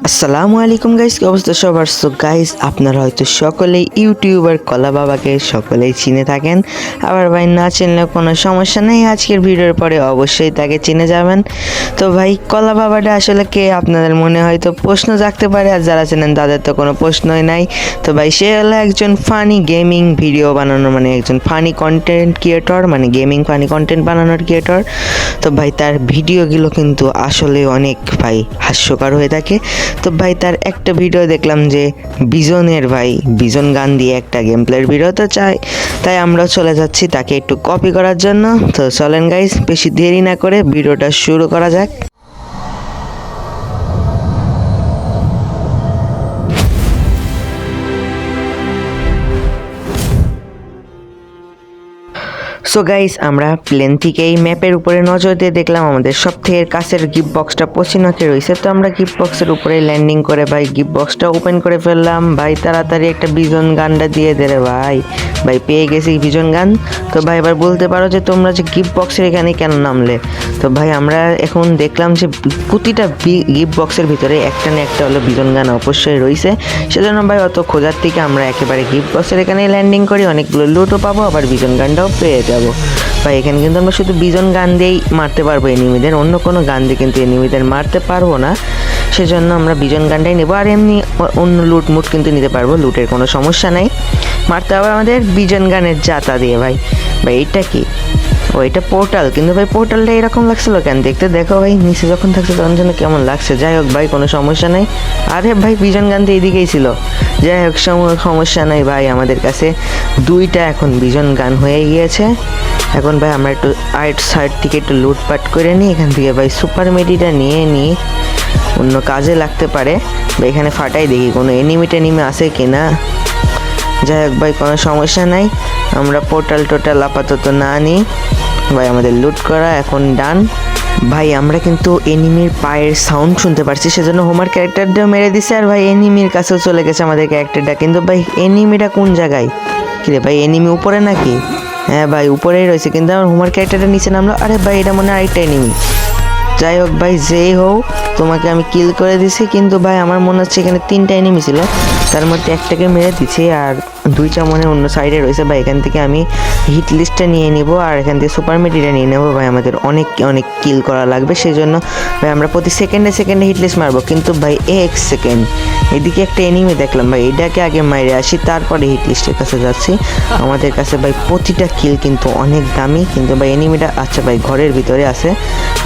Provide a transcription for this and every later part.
আসসালামু আলাইকুম গাইস, কি অবস্থা সবার? সো গাইস, আপনারা হয়তো সকলেই ইউটিউবার কলা বাবাকে সকলেই চিনে থাকেন। আবার ভাই না চিনলে কোনো সমস্যা নেই, আজকের ভিডিওর পরে অবশ্যই তাকে চিনে যাবেন। তো ভাই কলা বাবাটা আসলে কে, আপনাদের মনে হয়তো প্রশ্ন জাগতে পারে, আর যারা চেনেন তাদের তো কোনো প্রশ্নই নাই। তো ভাই সে হলো একজন ফানি গেমিং ভিডিও বানানোর একজন funny content creator, gaming funny content বানানোর ক্রিয়েটর। তো ভাই তার ভিডিওগুলো কিন্তু আসলে অনেক ভাই হাস্যকর হয়ে থাকে। তো ভাই তার একটা ভিডিও দেখলাম যে বিজন গান দিয়ে একটা গেম প্লের ভিডিও, তো তাই আমরা চলে যাচ্ছি তাকে একটু কপি করার জন্য। তো চলেন গাইস, বেশি দেরি না করে ভিডিওটা শুরু করা যাক। সো গাইস, আমরা প্লেন থেকে এই ম্যাপের উপরে নজর দিয়ে দেখলাম আমাদের সব থেকে কাছের গিফট বক্সটা পশ্চিমে রয়েছে। তো আমরা গিফট বক্সের উপরে ল্যান্ডিং করে ভাই গিফট বক্সটা ওপেন করে ফেললাম। ভাই তাড়াতাড়ি একটা বিজন গানটা দিয়ে দে রে ভাই। ভাই পেয়ে গেছি বিজন গান। তো ভাই এবার বলতে পারো যে তোমরা যে গিফট বক্সের এখানে কেন নামলে? তো ভাই আমরা এখন দেখলাম যে প্রতিটা গিফট বক্সের ভিতরে একটা না একটা হলো বিজন গান অবশ্যই রয়েছে। সেজন্য ভাই অত খোঁজার থেকে আমরা একেবারে গিফট বক্সের এখানে ল্যান্ডিং করি, অনেকগুলো লুটও পাবো, আবার বিজন গানটাও পেয়ে যাবো। ভাই এখানে কিন্তু আমরা শুধু বিজন গান দিয়েই মারতে পারবো এনিমিদের, অন্য কোনো গান দিয়ে কিন্তু এনিমিদের মারতে পারবো না। সেজন্য আমরা বিজন গানটাই নেবো, আর এমনি অন্য লুট কিন্তু নিতে পারবো, লুটের কোনো সমস্যা নেই। মারতে হবে আমাদের বিজন গানের জাতা দিয়ে। ভাই ভাই এটা কি? ও এটা পোর্টাল, কিন্তু ভাই পোর্টালটা এরকম লাগছিল কেন দেখতে? দেখো ভাই নিচে যখন থাকছে তখন যেন কেমন লাগছে। যাই হোক ভাই কোনো সমস্যা নেই। আরে ভাই বিজন গান তো এদিকেই ছিল। যাই হোক সমস্যা নাই ভাই, আমাদের কাছে দুইটা এখন বিজন গান হয়ে গিয়েছে। এখন ভাই আমরা একটু সাইড থেকে একটু লুটপাট করে নিই, এখান থেকে ভাই সুপার মেডিটা নিয়ে নিই, অন্য কাজে লাগতে পারে। ভাই এখানে ফাটাই দেখি কোনো এনিমি আছে কিনা। যাই হোক ভাই কোনো সমস্যা নাই, আমরা টোটাল আপাতত না নিই। ভাই আমাদের লুট করা এখন ডান। ভাই আমরা কিন্তু এনিমির পায়ের সাউন্ড শুনতে পারছি, সেজন্য হোমার ক্যারেক্টারটাও মেরে দিছে, আর ভাই এনিমির কাছেও চলে গেছে আমাদের ক্যারেক্টারটা। কিন্তু ভাই এনিমিটা কোন জায়গায়? কিরে ভাই এনিমি উপরে নাকি? হ্যাঁ ভাই উপরেই রয়েছে, কিন্তু আমার হোমার ক্যারেক্টারটা নিচে নামলো। আরে ভাই এটা মনে হয় আরেকটা এনিমি। যাই হোক ভাই যেই হোক, তোমাকে আমি কিল করে দিছি, কিন্তু ভাই আমার মনে হচ্ছে এখানে 3টা এনিমি ছিল, তার মধ্যে একটাকে মেরে দিছি আর 2টা মনে অন্য সাইডে রয়েছে। ভাই এখান থেকে আমি হিট লিস্টটা নিয়ে নিব, আর এখান থেকে সুপার মেডিটা নিয়ে নেবো। ভাই আমাদের অনেক কিল করা লাগবে, সেই জন্য ভাই আমরা প্রতি সেকেন্ডে হিট লিস্ট মারবো। কিন্তু ভাই 1 সেকেন্ড, এদিকে একটা এনিমি দেখলাম, ভাই এটাকে আগে মাইরে আসি, তারপরে হিট লিস্টের কাছে যাচ্ছি। আমাদের কাছে ভাই প্রতিটা কিল কিন্তু অনেক দামি। কিন্তু ভাই এনিমিটা আচ্ছা ভাই ঘরের ভিতরে আছে,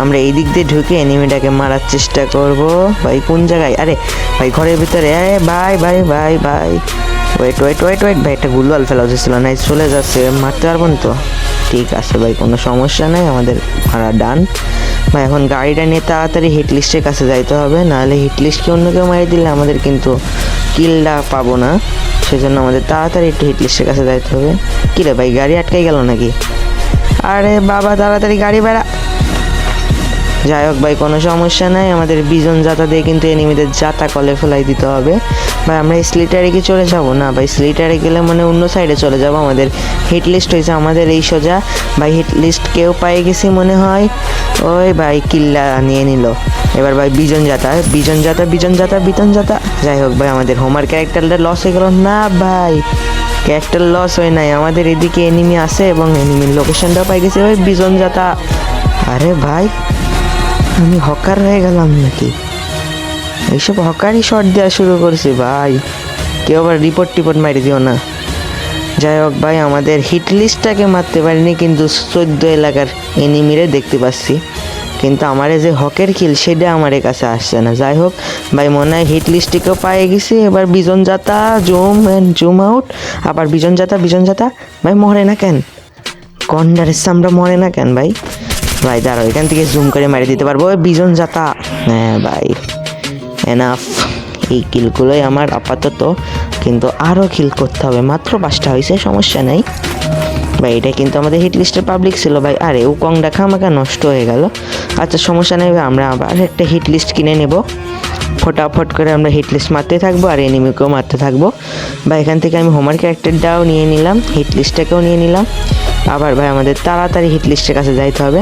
আমরা এই দিক দিয়ে ঢুকে এনিমিটাকে মারার চেষ্টা করব। ভাই কোন জায়গায়? আরে ভাই ঘরের ভিতরে। ভাই ভাই ভাই ভাই ওয়েট ভাই একটা গুলওয়াল ফেলা হচ্ছিল না, চলে যাচ্ছে, মারতে পারবো না তো? ঠিক আছে ভাই কোনো সমস্যা নেই, আমাদের মারা ডান। ভাই এখন গাড়িটা নিয়ে তাড়াতাড়ি হিট লিস্টের কাছে যাইতে হবে, নাহলে হিট লিস্টকে অন্য কেউ মারি দিলে আমাদের কিন্তু কিলটা পাবো না। সেজন্য আমাদের তাড়াতাড়ি একটু হিট লিস্টের কাছে যাইতে হবে। কী রে ভাই গাড়ি আটকাই গেল নাকি? আরে বাবা তাড়াতাড়ি গাড়ি বেড়া। যাই হোক ভাই কোনো সমস্যা নাই, আমাদের বিজন জাতা দিয়ে কিন্তু এনিমিদের জাতা কলে ফেলাই দিতে হবে। ভাই আমরা স্লিটারে কি চলে যাব? না ভাই স্লিটারে গেলে অন্য সাইডে চলে যাব, আমাদের হিট লিস্ট হয়েছে আমাদের এই সোজা। ভাই হিট লিস্ট কেউ পেয়ে গেছি মনে হয়। ওই ভাই কিল্লা নিয়ে নিল। এবার ভাই বিজন জাতা। যাই হোক ভাই আমাদের হোমার ক্যারেক্টারটা লস হয়ে গেল। না ভাই ক্যারেক্টার লস হয় নাই, আমাদের এদিকে এনিমি আছে এবং এনিমির লোকেশনটাও পাই গেছে। ওই বিজন জাতা। আরে ভাই আমি হকার হয়ে গেলাম নাকি? এইসব হকারই শট দেওয়া শুরু করছি ভাই, কেউ আবার রিপোর্ট মারি দিও না। যাই হোক ভাই আমাদের হিট লিস্টটাকে মারতে পারিনি, কিন্তু 14 এলাকার এনিমিরে দেখতে পাচ্ছি, কিন্তু আমার যে হকের কিল সেটা আমার কাছে আসছে না। যাই হোক ভাই মনে হয় হিট লিস্টটিকেও পেয়ে গেছি। এবার বিজন জাতা জুম আউট, আবার বিজন জাতা। ভাই মরে না কেন? কন্ডারের সামরা মরে না কেন ভাই? ভাই দাঁড়াও এখান থেকে জুম করে মারি দিতে পারবো। বিজন জাতা। হ্যাঁ ভাই এনাফ, এই কিলগুলোই আমার আপাতত, কিন্তু আরও কিল করতে হবে। মাত্র 5টা হয়েছে, সমস্যা নেই ভাই। এটা কিন্তু আমাদের হিট লিস্টের পাবলিক ছিল ভাই। আরে ও কং দেখা আমাকে নষ্ট হয়ে গেল। আচ্ছা সমস্যা নেই ভাই, আমরা আবার একটা হিট লিস্ট কিনে নেব। ফটাফট করে আমরা হিট লিস্ট মারতে থাকবো আর এনিমিকেও মারতে থাকবো। ভাই এখান থেকে আমি হোমার ক্যারেক্টারটাও নিয়ে নিলাম, হিট লিস্টটাকেও নিয়ে নিলাম। আবার ভাই আমাদের তাড়াতাড়ি হিট লিস্টের কাছে যাইতে হবে।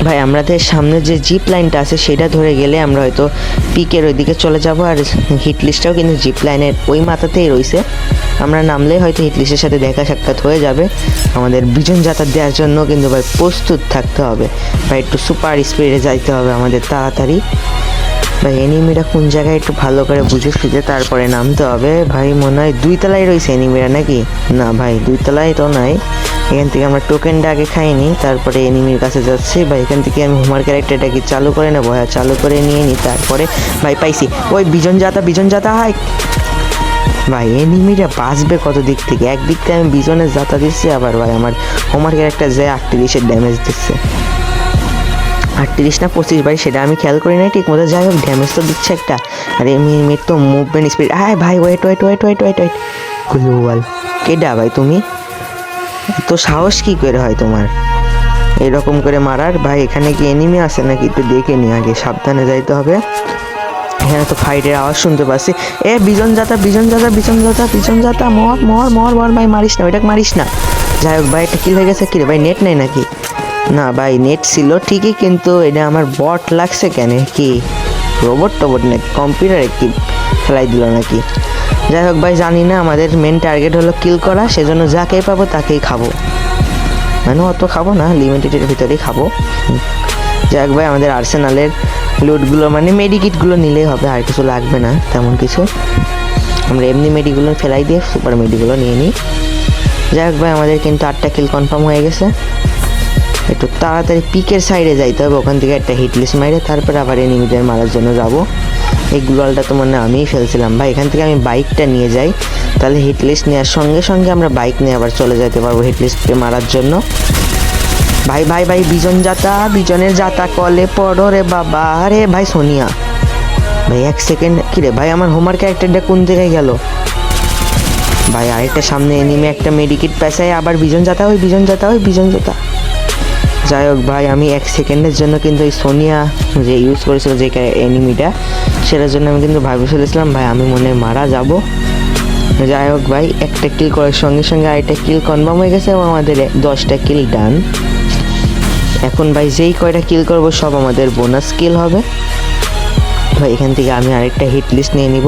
ভাই আমাদের সামনে যে জিপ লাইনটা আছে সেটা ধরে গেলে আমরা হয়তো পিকের ওইদিকে চলে যাব। আর হিট লিস্টটাও কিন্তু জিপ লাইনের ওই মাথাতেই রয়েছে, আমরা নামলেই হয়তো হিট লিস্টের সাথে দেখা সাক্ষাৎ হয়ে যাবে। আমাদের বিজন যাত্রা দেওয়ার জন্য কিন্তু ভাই প্রস্তুত থাকতে হবে ভাই, একটু সুপার স্পিডে যাইতে হবে আমাদের তাড়াতাড়ি। ভাই এনিমিরা কোন জায়গায় একটু ভালো করে বুঝে সুঝে তারপরে নামতে হবে। ভাই মনে হয় 2 তলায় রয়েছে এনিমিরা নাকি? না ভাই 2 তলায় তো নাই। এখান থেকে আমরা টোকেনটা আগে খাইনি, তারপরে এনিমির কাছে যাচ্ছি। ভাই এখান থেকে আমি হোমার ক্যারেক্টারটা কি চালু করে নেবো? হ্যাঁ চালু করে নিয়ে নিই। তারপরে ভাই পাইছি ওই বিজন যাতা হাই। ভাই এনিমিরা বাঁচবে কত দিক থেকে? একদিক থেকে আমি বিজনের যাতা দিচ্ছি, আবার ভাই আমার হোমার ক্যারেক্টার যে 38-এর ড্যামেজ দিচ্ছে। 38 না 25 ভাই, সেটা আমি খেয়াল করি নাই ঠিক মতো। যাই হোক ড্যামেজ তো দিচ্ছে একটা। আর এনিমির তো মুভমেন্ট স্পিড। হ্যাঁ ভাই ওয়েট গ্লোবাল কেডা ভাই তুমি? তো সাহস কি করে হয় তোমার এরকম করে মারার? ভাই এখানে কি এনিমি আছে নাকি একটু দেখে নি আগে, সাবধানে যাইতে হবে। এখানে তো ফাইটের আওয়াজ শুনতে পাচ্ছি। বিজন যাতা মর ভাই, মারিস না ওইটাকে, মারিস না। যাই হোক ভাই এটা কিল হয়ে গেছে। কি রে ভাই নেট নেই নাকি? না ভাই নেট ছিল ঠিকই, কিন্তু এটা আমার বট লাগছে কেন? কি রোবট নাকি কম্পিউটারে কি ফেলাই দিল নাকি? যাই হোক ভাই জানি না, আমাদের মেন টার্গেট হলো কিল করা, সেজন্য যাকেই পাবো তাকেই খাবো। মানে অত খাবো না, লিমিটেডের ভিতরেই খাবো। যাই হোক ভাই আমাদের আর্সেনালের লুটগুলো মানে মেডিকিটগুলো নিলেই হবে, আর কিছু লাগবে না তেমন কিছু। আমরা এমনি মেডিগুলো ফেলাই দিয়ে সুপার মেডিগুলো নিয়ে নিই। যাই হোক ভাই আমাদের কিন্তু 8টা কিল কনফার্ম হয়ে গেছে। একটু তাড়াতাড়ি পিকের সাইডে যাইতে হবে, ওখান থেকে একটা হিট লিস্ট মাইরে তারপরে আবার এনিমিদের মারার জন্য যাব। এই গ্লোয়ালটা তো মানে আমিই ফেলছিলাম ভাই। এখান থেকে আমি বাইকটা নিয়ে যাই, তাহলে হিট লিস্ট নেওয়ার সঙ্গে সঙ্গে আমরা বাইক নিয়ে আবার চলে যেতে পারবো হিট লিস্টকে মারার জন্য। ভাই বিজনের যাতা কলে পড়ো রে বাবা। আরে ভাই সোনিয়া ভাই 1 সেকেন্ড। কিরে ভাই আমার হোমার ক্যারেক্টারটা কোন জায়গায় গেল? ভাই আরেকটা সামনে এনিমি একটা মেডিকিট পেছায়, আবার বিজন যাতা। যাই হোক ভাই আমি 1 সেকেন্ডের জন্য কিন্তু এই সোনিয়া যে ইউজ করেছিল যে এনিমিটা, সেটার জন্য আমি কিন্তু ভাবি ফেলেছিলাম ভাই আমি মনে মারা যাব। যাই হোক ভাই একটা কিল করার সঙ্গে সঙ্গে আরেকটা কিল কনফার্ম হয়ে গেছে এবং আমাদের 10টা কিল ডান। এখন ভাই যেই কয়টা কিল করবো সব আমাদের বোনাস কিল হবে। ভাই এখান থেকে আমি আরেকটা হিট লিস্ট নিয়ে নিব,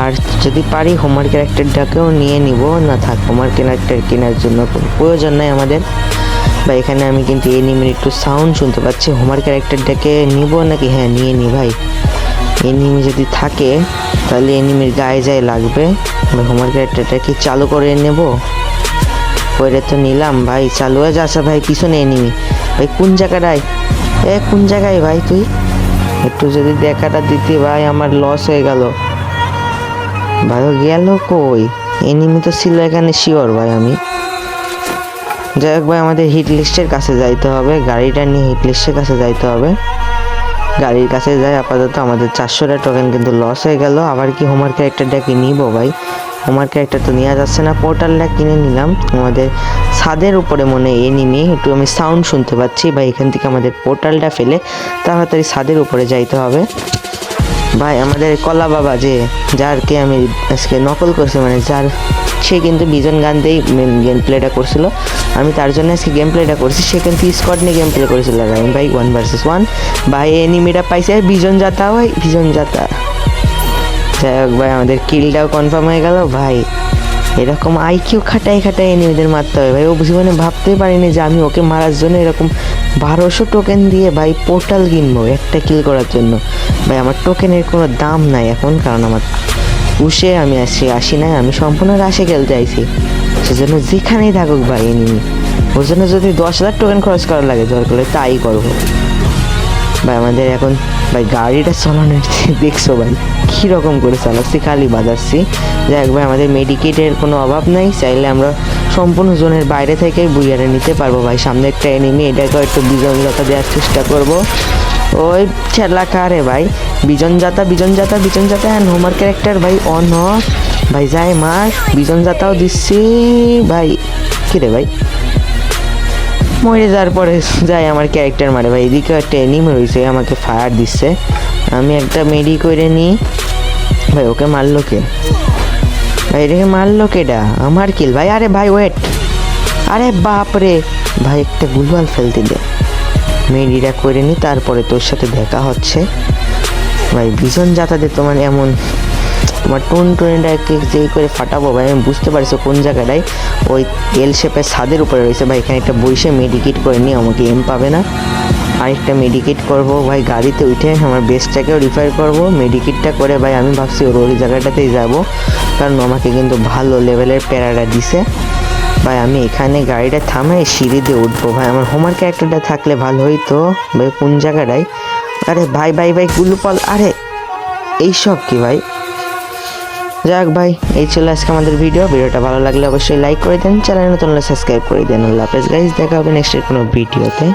আর যদি পারি হোমার ক্যারেক্টারটাকেও নিয়ে নিব। না থাক, হোমার ক্যারেক্টার কেনার জন্য কোনো প্রয়োজন নাই আমাদের। ভাই এখানে আমি কিন্তু এনিমির একটু সাউন্ড শুনতে পাচ্ছি। হোমার ক্যারেক্টারটাকে নিব নাকি? হ্যাঁ নিয়ে নি ভাই। এনিমি যদি থাকে তাহলে এনিমির গায়ে যায় লাগবে। ভাই হোমার ক্যারেক্টারটা কি চালু করে নেব? ওইটা তো নিলাম ভাই, চালু হয়ে যাচ্ছে। ভাই পিছনে এনিমি ভাই, কোন জায়গাটায়? কোন জায়গায় ভাই তুই? একটু যদি দেখাটা দিতে ভাই, আমার লস হয়ে গেল। ভাই গেল কই? এনিমি তো ছিল এখানে শিওর ভাই আমি। যাই হোক ভাই আমাদের হিট লিস্টের কাছে যাইতে হবে, গাড়িটা নিয়ে হিট লিস্টের কাছে যাইতে হবে। গাড়ির কাছে যাই। আপাতত আমাদের 400টা টোকেন কিন্তু লস হয়ে গেল। আবার কি হোমার ক্যারেক্টারটাকে নিব ভাই? হোমার ক্যারেক্টার তো নেওয়া যাচ্ছে না, পোর্টালটা কিনে নিলাম। আমাদের ছাদের উপরে মনে এনিমি, একটু আমি সাউন্ড শুনতে পাচ্ছি ভাই। এখান থেকে আমাদের পোর্টালটা ফেলে তাড়াতাড়ি ছাদের উপরে যাইতে হবে। ভাই আমাদের কলা বাবা যে যারকে আমি আজকে নকল করছি, মানে যার সে কিন্তু বিজন গান দিয়েই গেম প্লেটা করছিল, আমি তার জন্য আজকে গেম প্লেটা করছি। সে কিন্তু স্কোয়াড নিয়ে গেম প্লে করেছিল ভাই 1 vs 1। ভাই এনিমিটা পাইছে বিজন যাতা। যাই হোক ভাই আমাদের কিলটাও কনফার্ম হয়ে গেল। ভাই এরকম আইকিউ খাটাই এনিমিদের মারতে হবে ভাই। ও জীবনে ভাবতেই পারিনি যে আমি ওকে মারার জন্য এরকম 1200 টোকেন দিয়ে ভাই পোর্টাল কিনবো একটা কিল করার জন্য। ভাই আমার টোকেনের কোনো দাম নাই এখন, কারণ আমার পুষে আমি আসি নাই, আমি সম্পূর্ণ রাশে খেলতে আইছি। সেজন্য যেখানেই থাকুক ভাই এনিমি, ওর জন্য যদি 10,000 টোকেন খরচ করা লাগে দরকার হলে তাই করবো। ভাই আমাদের এখন ভাই গাড়িটা চালানো দেখছো ভাই কীরকম করে চালাচ্ছি, খালি বাজাচ্ছি। যাই হোক ভাই আমাদের মেডিকেটের কোনো অভাব নাই, চাইলে আমরা সম্পূর্ণ জোনের বাইরে থেকেই বুইয়ারে নিতে পারবো। ভাই সামনে একটা এনিমি, এটাকে একটু বিজনতা দেওয়ার চেষ্টা করবো। ওই ছেলা কারে ভাই, বিজন যাতা অ্যান্ড হোমার ক্যারেক্টার ভাই অন হ ভাই, যায় মার। বিজন যাতাও দিচ্ছি ভাই। কিরে ভাই মরে যাওয়ার পরে যাই আমার ক্যারেক্টার মারে ভাই। এদিকে একটা এনিমি রয়েছে আমাকে ফায়ার দিচ্ছে, আমি একটা মেডি করে নিই। ভাই ওকে মারলো কে ভাই? এটাকে মারলো কেডা? আমার কিল ভাই। আরে ভাই ওয়েট, আরে বাপ রে ভাই একটা গুলওয়াল ফেলতে দে মেডিটা করে নিই, তারপরে তোর সাথে দেখা হচ্ছে। ভাই ভীষণ যাতায়াতে তোমার এমন আমার টুনটুনিটাকে যেই করে ফাটাবো ভাই, আমি বুঝতে পারছি কোন জায়গাটায় ওই এল শেপের ছাদের উপরে রয়েছে ভাই। এখানে একটা বসে মেডিকেট করে নিই, আমাকে এম পাবে না। আরেকটা মেডিকেট করব ভাই, গাড়িতে উঠে আমার বেসটাকেও রিফার করব। মেডিকেটটা করে ভাই আমি ভাবছি ওই জায়গাটাতেই যাব, কারণ আমাকে কিন্তু ভালো লেভেলের প্যারাটা দিছে ভাই। আমি এখানে গাড়িটা থামে সিঁড়ি দিয়ে উঠবো ভাই। আমার হোমওয়ার্ক ক্যারেক্টারটা থাকলে ভালো হইতো ভাই। কোন জায়গাটায়? আরে ভাই ভাই ভাই গুলুপাল, আরে এইসব কি ভাই? যাক ভাই, এই ছিল আজকে আমাদের ভিডিওটা ভালো লাগলে অবশ্যই লাইক করে দেন, চ্যানেল নতুন হলে সাবস্ক্রাইব করে দেন। আল্লাহ হাফেজ গাইস, দেখা হবে নেক্সট কোনো ভিডিওতে।